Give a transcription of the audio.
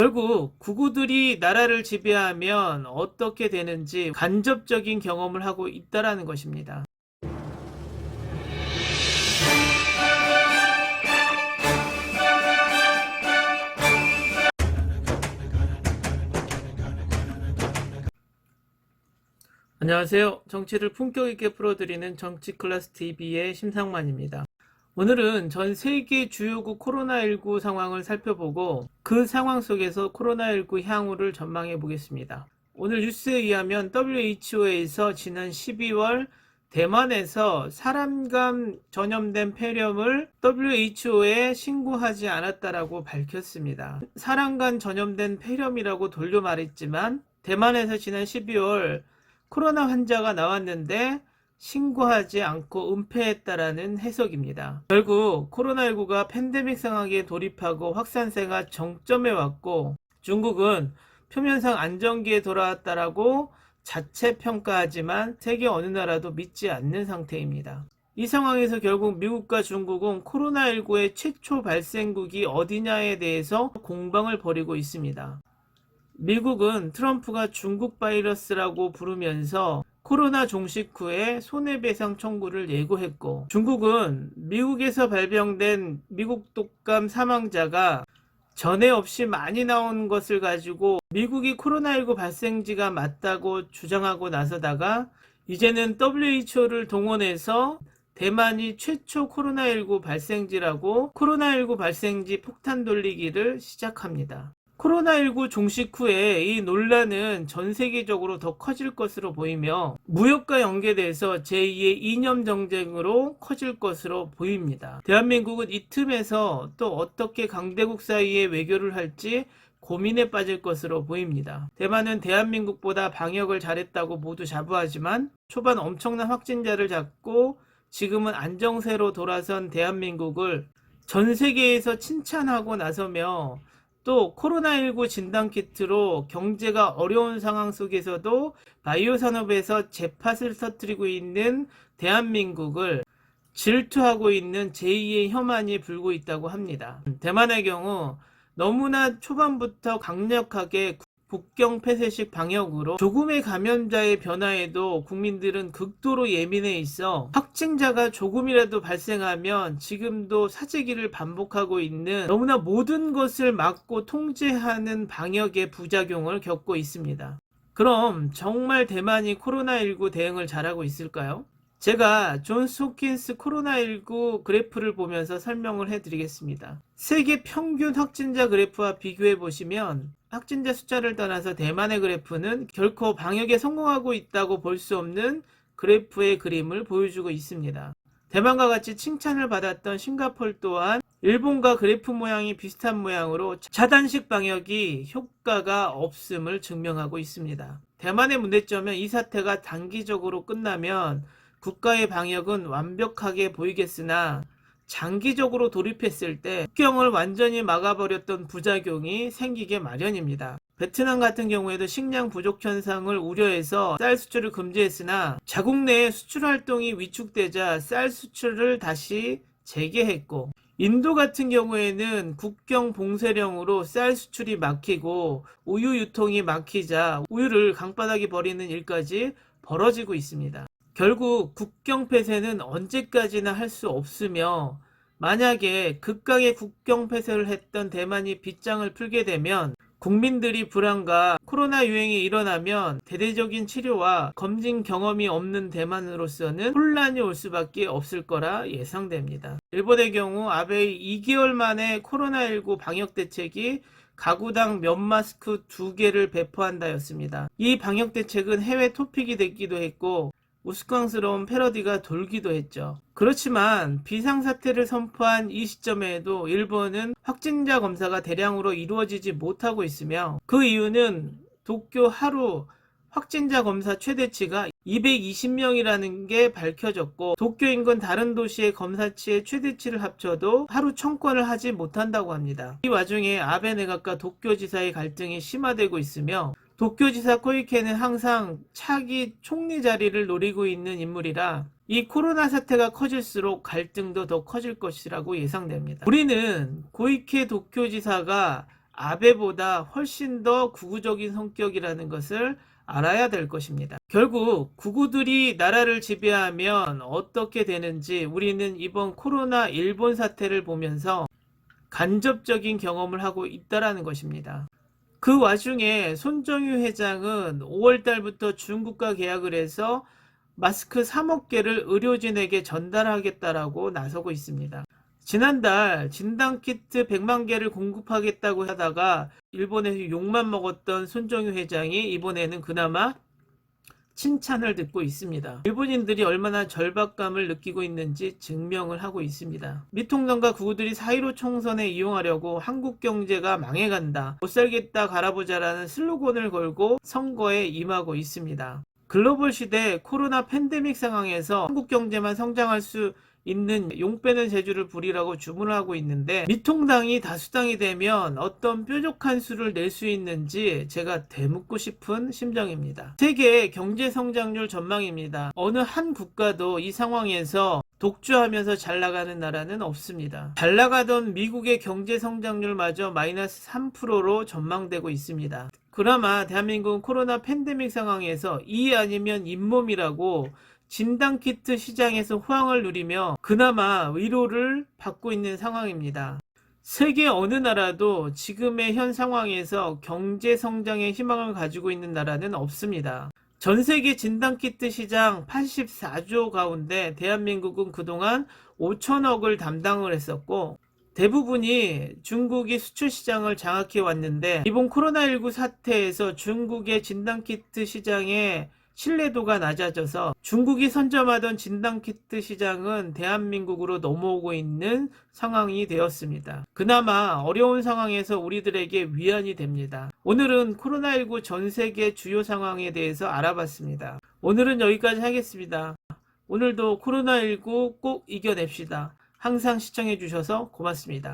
결국 극우들이 나라를 지배하면 어떻게 되는지 간접적인 경험을 하고 있다라는 것입니다. 안녕하세요. 정치를 품격 있게 풀어드리는 정치클래스TV의 심상만입니다. 오늘은 전 세계 주요국 코로나19 상황을 살펴보고 그 상황 속에서 코로나19 향후를 전망해 보겠습니다. 오늘 뉴스에 의하면 WHO에서 지난 12월 대만에서 사람간 전염된 폐렴을 WHO에 신고하지 않았다라고 밝혔습니다. 사람간 전염된 폐렴이라고 돌려 말했지만 대만에서 지난 12월 코로나 환자가 나왔는데 신고하지 않고 은폐했다라는 해석입니다. 결국 코로나19가 팬데믹 상황에 돌입하고 확산세가 정점에 왔고 중국은 표면상 안정기에 돌아왔다라고 자체 평가하지만 세계 어느 나라도 믿지 않는 상태입니다. 이 상황에서 결국 미국과 중국은 코로나19의 최초 발생국이 어디냐에 대해서 공방을 벌이고 있습니다. 미국은 트럼프가 중국 바이러스라고 부르면서 코로나 종식 후에 손해배상 청구를 예고했고 중국은 미국에서 발병된 미국 독감 사망자가 전에 없이 많이 나온 것을 가지고 미국이 코로나19 발생지가 맞다고 주장하고 나서다가 이제는 WHO를 동원해서 대만이 최초 코로나19 발생지라고 코로나19 발생지 폭탄 돌리기를 시작합니다. 코로나19 종식 후에 이 논란은 전 세계적으로 더 커질 것으로 보이며 무역과 연계돼서 제2의 이념 정쟁으로 커질 것으로 보입니다. 대한민국은 이 틈에서 또 어떻게 강대국 사이에 외교를 할지 고민에 빠질 것으로 보입니다. 대만은 대한민국보다 방역을 잘했다고 모두 자부하지만 초반 엄청난 확진자를 잡고 지금은 안정세로 돌아선 대한민국을 전 세계에서 칭찬하고 나서며 또 코로나19 진단키트로 경제가 어려운 상황 속에서도 바이오 산업에서 jet팟을 터뜨리고 있는 대한민국을 질투하고 있는 제2의 혐한이 불고 있다고 합니다. 대만의 경우 너무나 초반부터 강력하게 국경 폐쇄식 방역으로 조금의 감염자의 변화에도 국민들은 극도로 예민해 있어 확진자가 조금이라도 발생하면 지금도 사재기를 반복하고 있는 너무나 모든 것을 막고 통제하는 방역의 부작용을 겪고 있습니다. 그럼 정말 대만이 코로나19 대응을 잘하고 있을까요? 제가 존스 홉킨스 코로나19 그래프를 보면서 설명을 해드리겠습니다. 세계 평균 확진자 그래프와 비교해 보시면 확진자 숫자를 떠나서 대만의 그래프는 결코 방역에 성공하고 있다고 볼 수 없는 그래프의 그림을 보여주고 있습니다. 대만과 같이 칭찬을 받았던 싱가포르 또한 일본과 그래프 모양이 비슷한 모양으로 차단식 방역이 효과가 없음을 증명하고 있습니다. 대만의 문제점은 이 사태가 단기적으로 끝나면 국가의 방역은 완벽하게 보이겠으나 장기적으로 돌입했을 때 국경을 완전히 막아버렸던 부작용이 생기게 마련입니다. 베트남 같은 경우에도 식량 부족 현상을 우려해서 쌀 수출을 금지했으나 자국 내에 수출 활동이 위축되자 쌀 수출을 다시 재개했고 인도 같은 경우에는 국경 봉쇄령으로 쌀 수출이 막히고 우유 유통이 막히자 우유를 강바닥에 버리는 일까지 벌어지고 있습니다. 결국 국경 폐쇄는 언제까지나 할 수 없으며 만약에 극강의 국경 폐쇄를 했던 대만이 빗장을 풀게 되면 국민들이 불안과 코로나 유행이 일어나면 대대적인 치료와 검진 경험이 없는 대만으로서는 혼란이 올 수밖에 없을 거라 예상됩니다. 일본의 경우 아베의 2개월 만에 코로나19 방역 대책이 가구당 면 마스크 2개를 배포한다였습니다. 이 방역 대책은 해외 토픽이 됐기도 했고 우스꽝스러운 패러디가 돌기도 했죠. 그렇지만 비상사태를 선포한 이 시점에도 일본은 확진자 검사가 대량으로 이루어지지 못하고 있으며 그 이유는 도쿄 하루 확진자 검사 최대치가 220명이라는 게 밝혀졌고 도쿄 인근 다른 도시의 검사치의 최대치를 합쳐도 하루 1000건을 하지 못한다고 합니다. 이 와중에 아베 내각과 도쿄지사의 갈등이 심화되고 있으며 도쿄지사 코이케는 항상 차기 총리 자리를 노리고 있는 인물이라 이 코로나 사태가 커질수록 갈등도 더 커질 것이라고 예상됩니다. 우리는 고이케 도쿄지사가 아베보다 훨씬 더 극우적인 성격이라는 것을 알아야 될 것입니다. 결국 극우들이 나라를 지배하면 어떻게 되는지 우리는 이번 코로나 일본 사태를 보면서 간접적인 경험을 하고 있다는 것입니다. 그 와중에 손정유 회장은 5월 달부터 중국과 계약을 해서 마스크 3억 개를 의료진에게 전달하겠다라고 나서고 있습니다. 지난달 진단키트 100만 개를 공급하겠다고 하다가 일본에서 욕만 먹었던 손정유 회장이 이번에는 그나마 칭찬을 듣고 있습니다. 일본인들이 얼마나 절박감을 느끼고 있는지 증명을 하고 있습니다. 미통당과 극우들이 4.15 총선에 이용하려고 한국 경제가 망해간다, 못살겠다 갈아보자라는 슬로건을 걸고 선거에 임하고 있습니다. 글로벌 시대 코로나 팬데믹 상황에서 한국 경제만 성장할 수 있는 용 빼는 재주를 부리라고 주문을 하고 있는데, 미통당이 다수당이 되면 어떤 뾰족한 수를 낼 수 있는지 제가 되묻고 싶은 심정입니다. 세계 경제 성장률 전망입니다. 어느 한 국가도 이 상황에서 독주하면서 잘 나가는 나라는 없습니다. 잘 나가던 미국의 경제 성장률마저 마이너스 3%로 전망되고 있습니다. 그나마 대한민국은 코로나 팬데믹 상황에서 이 아니면 잇몸이라고 진단키트 시장에서 호황을 누리며 그나마 위로를 받고 있는 상황입니다. 세계 어느 나라도 지금의 현 상황에서 경제 성장의 희망을 가지고 있는 나라는 없습니다. 전 세계 진단키트 시장 84조 가운데 대한민국은 그동안 5천억을 담당을 했었고, 대부분이 중국이 수출 시장을 장악해 왔는데, 이번 코로나19 사태에서 중국의 진단키트 시장의 신뢰도가 낮아져서 중국이 선점하던 진단키트 시장은 대한민국으로 넘어오고 있는 상황이 되었습니다. 그나마 어려운 상황에서 우리들에게 위안이 됩니다. 오늘은 코로나19 전 세계 주요 상황에 대해서 알아봤습니다. 오늘은 여기까지 하겠습니다. 오늘도 코로나19 꼭 이겨냅시다. 항상 시청해 주셔서 고맙습니다.